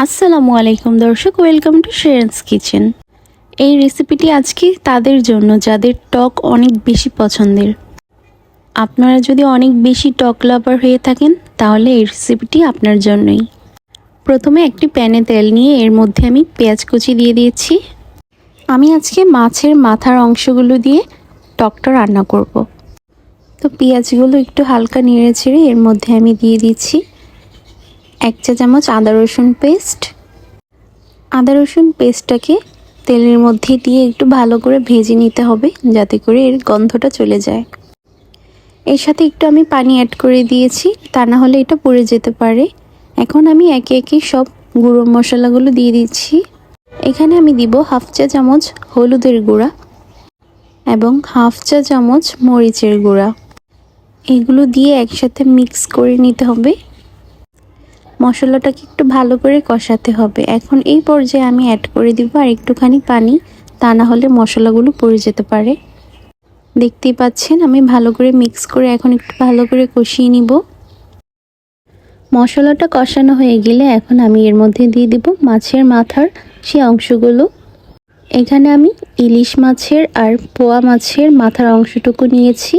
আসসালামু আলাইকুম দর্শক, ওয়েলকাম টু শেরেন্স কিচেন। এই রেসিপিটি আজকে তাদের জন্য যাদের টক অনেক বেশি পছন্দের। আপনারা যদি অনেক বেশি টক লাভার হয়ে থাকেন তাহলে এই রেসিপিটি আপনার জন্যই। প্রথমে একটি প্যানে তেল নিয়ে এর মধ্যে আমি পেঁয়াজ কুচি দিয়ে দিয়েছি। আমি আজকে মাছের মাথার অংশগুলো দিয়ে টকটা রান্না করব। তো পেঁয়াজগুলো একটু হালকা নেড়ে ছেড়ে এর মধ্যে আমি দিয়ে দিচ্ছি 1 চা চামচ আদা রসুন পেস্ট। আদা রসুন পেস্টটাকে তেলের মধ্যে দিয়ে একটু ভালো করে ভেজে নিতে হবে যাতে করে এর গন্ধটা চলে যায়। এর সাথে একটু আমি পানি অ্যাড করে দিয়েছি, তা না হলে এটা পুড়ে যেতে পারে। এখন আমি একে একে সব গুঁড়ো মশলাগুলো দিয়ে দিচ্ছি। এখানে আমি দিব 1/2 চা চামচ হলুদের গুঁড়া এবং 1/2 চা চামচ মরিচের গুঁড়া। এগুলো দিয়ে একসাথে মিক্স করে নিতে হবে। মশলাটাকে একটু ভালো করে কষাতে হবে। এখন এই পর্যায়ে আমি অ্যাড করে দিব আর একটুখানি পানি, তা না হলে মশলাগুলো পুড়ে যেতে পারে। দেখতেই পাচ্ছেন আমি ভালো করে মিক্স করে এখন একটু ভালো করে কষিয়ে নিব। মশলাটা কষানো হয়ে গেলে এখন আমি এর মধ্যে দিয়ে দিব মাছের মাথার সেই অংশগুলো। এখানে আমি ইলিশ মাছের আর পোয়া মাছের মাথার অংশটুকু নিয়েছি।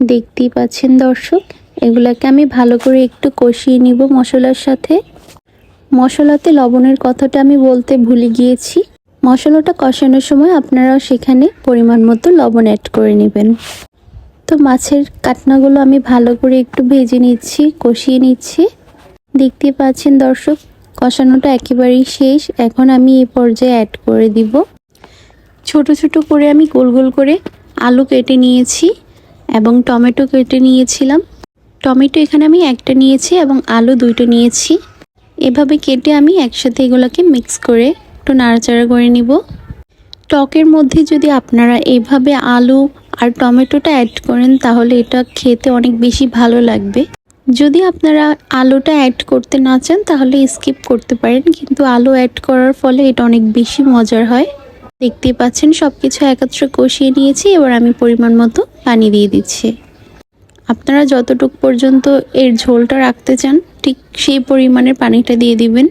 দেখতেই পাচ্ছেন দর্শক, এগুলাকে আমি ভালো করে একটু কষিয়ে নিব মশলার সাথে। মশলাতে লবণের কথাটা আমি বলতে ভুলে গিয়েছি। মশলাটা কষানোর সময় আপনারাও সেখানে পরিমাণ মতো লবণ অ্যাড করে নেবেন। তো মাছের কাটনাগুলো আমি ভালো করে একটু ভেজে নিচ্ছি, কষিয়ে নিচ্ছি। দেখতেই পাচ্ছেন দর্শক, কষানোটা একেবারেই শেষ। এখন আমি এই পর্যায়ে অ্যাড করে দিব ছোট ছোট করে আমি গোল গোল করে আলু কেটে নিয়েছি এবং টমেটো কেটে নিয়েছিলাম। টমেটো এখানে আমি একটা নিয়েছি এবং আলু 2টো নিয়েছি। এভাবে কেটে আমি একসাথে এগুলোকে মিক্স করে একটু নাড়াচাড়া করে নিব। টকের মধ্যে যদি আপনারা এইভাবে আলু আর টমেটোটা অ্যাড করেন তাহলে এটা খেতে অনেক বেশি ভালো লাগবে। যদি আপনারা আলুটা অ্যাড করতে না চান তাহলে স্কিপ করতে পারেন, কিন্তু আলু অ্যাড করার ফলে এটা অনেক বেশি মজার হয়। দেখতেই পাচ্ছেন সব কিছু একত্রে কষিয়ে নিয়েছি। এবার আমি পরিমাণ মতো পানি দিয়ে দিচ্ছি। আপনারা যতটুকু পর্যন্ত এর ঝোলটা রাখতে চান ঠিক সেই পরিমাণের পানিটা দিয়ে দিবেন।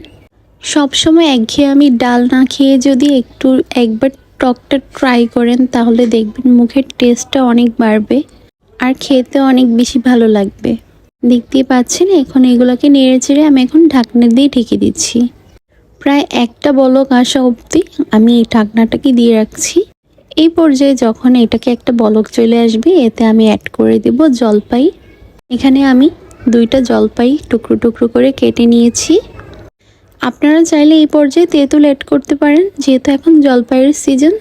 সবসময় একঘেয়ে আমি ডাল না খেয়ে যদি একবার টকটা ট্রাই করেন তাহলে দেখবেন মুখের টেস্টটা অনেক বাড়বে আর খেতে অনেক বেশি ভালো লাগবে। দেখতেই পাচ্ছেন এখন এগুলোকে নেড়ে চেড়ে আমি এখন ঢাকনা দিয়ে ঢেকে দিচ্ছি। প্রায় একটা বলক আসা অবধি আমি এই ঢাকনাটাকে দিয়ে রাখছি। এই পর্যায়ে যখন এটাকে একটা বলক চলে আসবে এতে আমি অ্যাড করে দেব জলপাই। এখানে আমি 2টা জলপাই টুকরো টুকরো করে কেটে নিয়েছি। আপনারা চাইলে এই পর্যায়ে তেঁতুল অ্যাড করতে পারেন, যেহেতু এখন জলপাইয়ের সিজন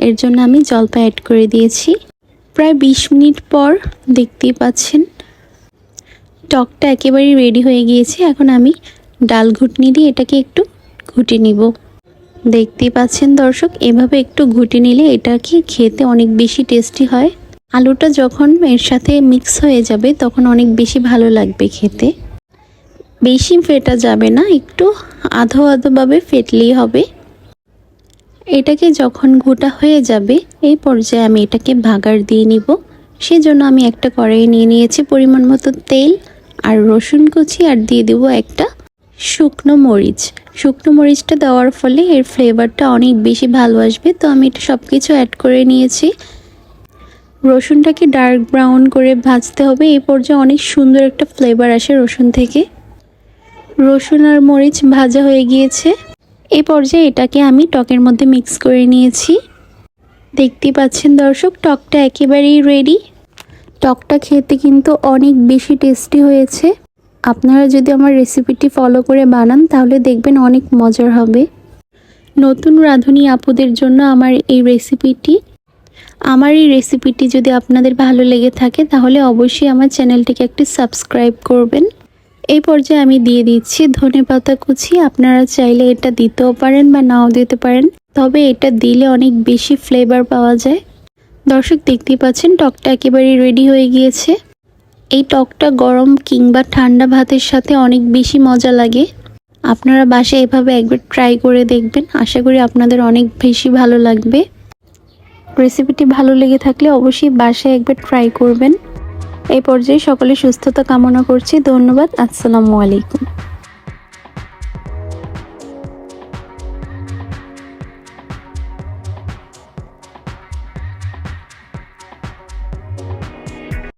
এর জন্য আমি জলপাই অ্যাড করে দিয়েছি। প্রায় 20 মিনিট পর দেখতেই পাচ্ছেন টকটা একেবারেই রেডি হয়ে গিয়েছে। এখন আমি ডাল ঘুটনি দিয়ে এটাকে একটু ঘুটে নিব। দেখতেই পাচ্ছেন দর্শক, এভাবে একটু ঘুটে নিলে এটা কি খেতে অনেক বেশি টেস্টি হয়। আলুটা যখন এর সাথে মিক্স হয়ে যাবে তখন অনেক বেশি ভালো লাগবে খেতে। বেশি ফেটা যাবে না, একটু আধো আধোভাবে ফেটলেই হবে। এটাকে যখন ঘুটা হয়ে যাবে এই পর্যায়ে আমি এটাকে ভাগার দিয়ে নিব। সেজন্য আমি একটা কড়াইয়ে নিয়ে নিয়েছি পরিমাণ মতো তেল আর রসুন কুচি, আর দিয়ে দেব একটা শুকনো মরিচ। শুকনো মরিচটা দেওয়ার ফলে এর ফ্লেভারটা অনেক বেশি ভালো আসবে। তো আমি এটা সব কিছু অ্যাড করে নিয়েছি। রসুনটাকে ডার্ক ব্রাউন করে ভাজতে হবে। এই পর্যায়ে অনেক সুন্দর একটা ফ্লেভার আসে রসুন থেকে। রসুন আর মরিচ ভাজা হয়ে গিয়েছে। এই পর্যায়ে এটাকে আমি টকের মধ্যে মিক্স করে নিয়েছি। দেখতেই পাচ্ছেন দর্শক, টকটা একেবারেই রেডি। টকটা খেতে কিন্তু অনেক বেশি টেস্টি হয়েছে। আপনারা যদি আমার রেসিপিটি ফলো করে বানান তাহলে দেখবেন অনেক মজার হবে। নতুন রাঁধুনি আপুদের জন্য আমার এই রেসিপিটি যদি আপনাদের ভালো লেগে থাকে তাহলে অবশ্যই আমার চ্যানেলটিকে একটি সাবস্ক্রাইব করবেন। এই পর্যায়ে আমি দিয়ে দিচ্ছি ধনেপাতা কুচি। আপনারা চাইলে এটা দিতেও পারেন বা নাও দিতে পারেন, তবে এটা দিলে অনেক বেশি ফ্লেভার পাওয়া যায়। দর্শক দেখতেই পাচ্ছেন টকটা একেবারেই রেডি হয়ে গিয়েছে। এই টকটা গরম কিংবা ঠান্ডা ভাতের সাথে অনেক বেশি মজা লাগে। আপনারা বাসায় এভাবে একবার ট্রাই করে দেখবেন, আশা করি আপনাদের অনেক বেশি ভালো লাগবে। রেসিপিটি ভালো লেগে থাকলে অবশ্যই বাসায় একবার ট্রাই করবেন। এই পর্যায়ে সকলে সুস্থতা কামনা করছি। ধন্যবাদ। আসসালামু আলাইকুম।